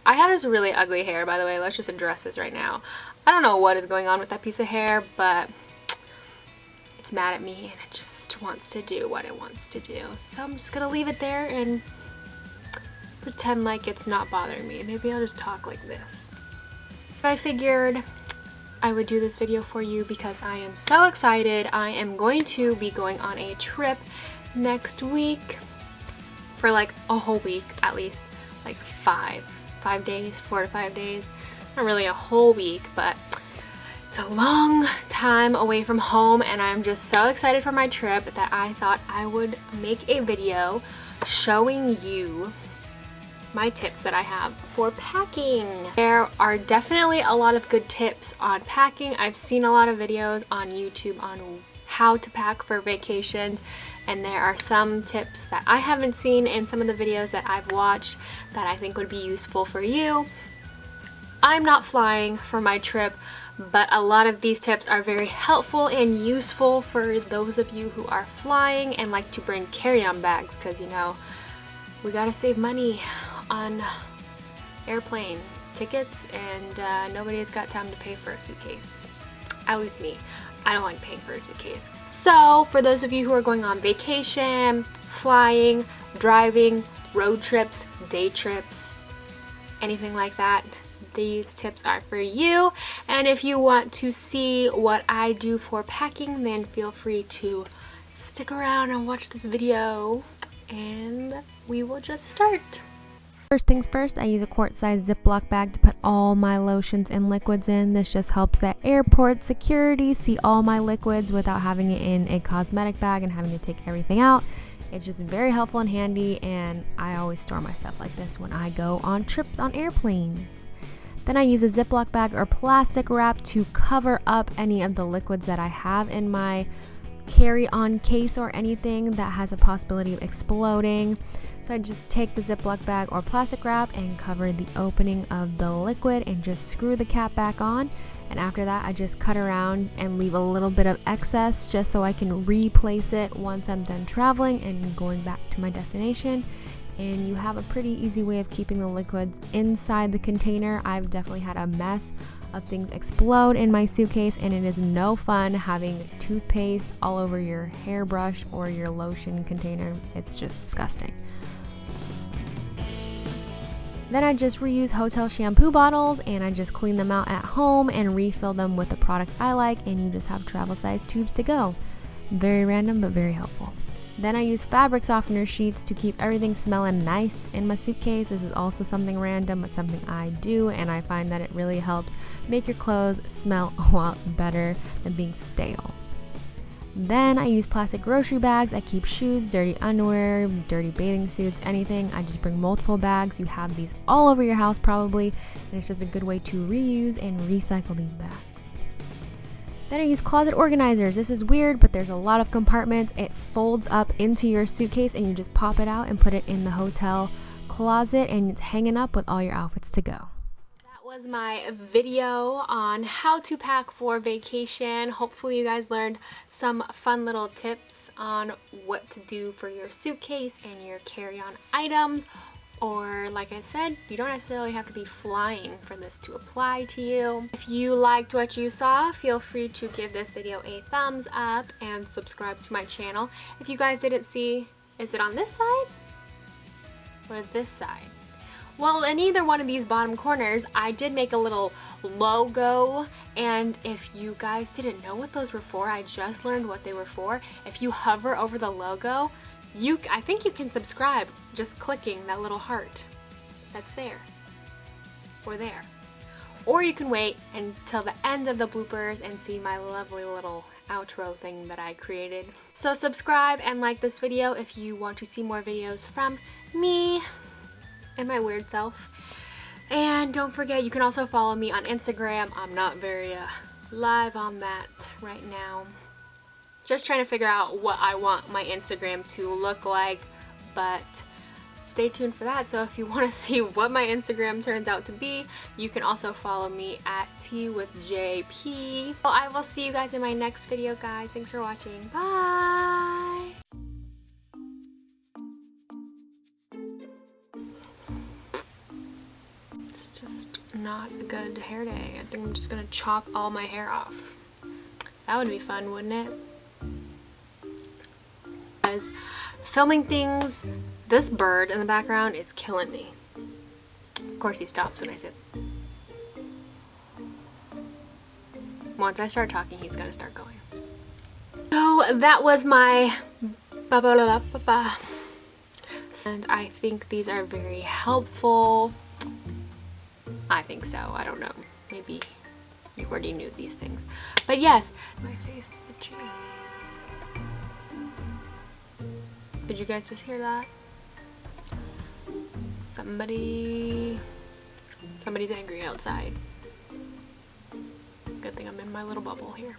I have this really ugly hair, by the way. Let's just address this right now. I don't know what is going on with that piece of hair, but it's mad at me and it just wants to do what it wants to do. So I'm just gonna leave it there and pretend like it's not bothering me. Maybe I'll just talk like this. But I figured I would do this video for you because I am so excited. I am going to be going on a trip next week for like a whole week, at least like 5 days, 4 to 5 days. Not really a whole week, but it's a long time away from home, and I'm just so excited for my trip that I thought I would make a video showing you my tips that I have for packing. There are definitely a lot of good tips on packing. I've seen a lot of videos on YouTube on how to pack for vacations, and there are some tips that I haven't seen in some of the videos that I've watched that I think would be useful for you. I'm not flying for my trip, but a lot of these tips are very helpful and useful for those of you who are flying and like to bring carry-on bags, because you know, we gotta save money on airplane tickets, and nobody's got time to pay for a suitcase. At least me. I don't like paying for a suitcase. So for those of you who are going on vacation, flying, driving, road trips, day trips, anything like that, these tips are for you. And if you want to see what I do for packing, then feel free to stick around and watch this video, and we will just start. First things first, I use a quart-sized Ziploc bag to put all my lotions and liquids in. This just helps that airport security see all my liquids without having it in a cosmetic bag and having to take everything out. It's just very helpful and handy, and I always store my stuff like this when I go on trips on airplanes. Then I use a Ziploc bag or plastic wrap to cover up any of the liquids that I have in my carry-on case or anything that has a possibility of exploding. So I just take the Ziploc bag or plastic wrap and cover the opening of the liquid and just screw the cap back on. And after that, I just cut around and leave a little bit of excess just so I can replace it once I'm done traveling and going back to my destination. And you have a pretty easy way of keeping the liquids inside the container. I've definitely had a mess of things explode in my suitcase, and it is no fun having toothpaste all over your hairbrush or your lotion container. It's just disgusting. Then I just reuse hotel shampoo bottles, and I just clean them out at home and refill them with the products I like, and you just have travel size tubes to go. Very random, but very helpful. Then I use fabric softener sheets to keep everything smelling nice in my suitcase. This is also something random, but something I do, and I find that it really helps make your clothes smell a lot better than being stale. Then I use plastic grocery bags. I keep shoes, dirty underwear, dirty bathing suits, anything. I just bring multiple bags. You have these all over your house probably, and it's just a good way to reuse and recycle these bags. Then I use closet organizers. This is weird, but there's a lot of compartments. It folds up into your suitcase, and you just pop it out and put it in the hotel closet, and it's hanging up with all your outfits to go. That was my video on how to pack for vacation. Hopefully you guys learned some fun little tips on what to do for your suitcase and your carry-on items. Or like I said, you don't necessarily have to be flying for this to apply to you. If you liked what you saw, feel free to give this video a thumbs up and subscribe to my channel. If you guys didn't see, is it on this side or this side? Well, in either one of these bottom corners, I did make a little logo, and if you guys didn't know what those were for, I just learned what they were for. If you hover over the logo, I think you can subscribe just clicking that little heart that's there or there. Or you can wait until the end of the bloopers and see my lovely little outro thing that I created. So subscribe and like this video if you want to see more videos from me and my weird self. And don't forget, you can also follow me on Instagram. I'm not very live on that right now. Just trying to figure out what I want my Instagram to look like, but stay tuned for that. So if you want to see what my Instagram turns out to be, you can also follow me at teawithjackiep. Well, I will see you guys in my next video, guys. Thanks for watching. Bye! it's just not a good hair day. I think I'm just gonna chop all my hair off. That would be fun, wouldn't it? Because filming things, this bird in the background is killing me. Of course he stops when I sit. Once I start talking, he's gonna start going. So that was my and I think these are very helpful. I think so. I don't know. Maybe you already knew these things. But yes, my face is itchy. Did you guys just hear that? Somebody's angry outside. Good thing I'm in my little bubble here.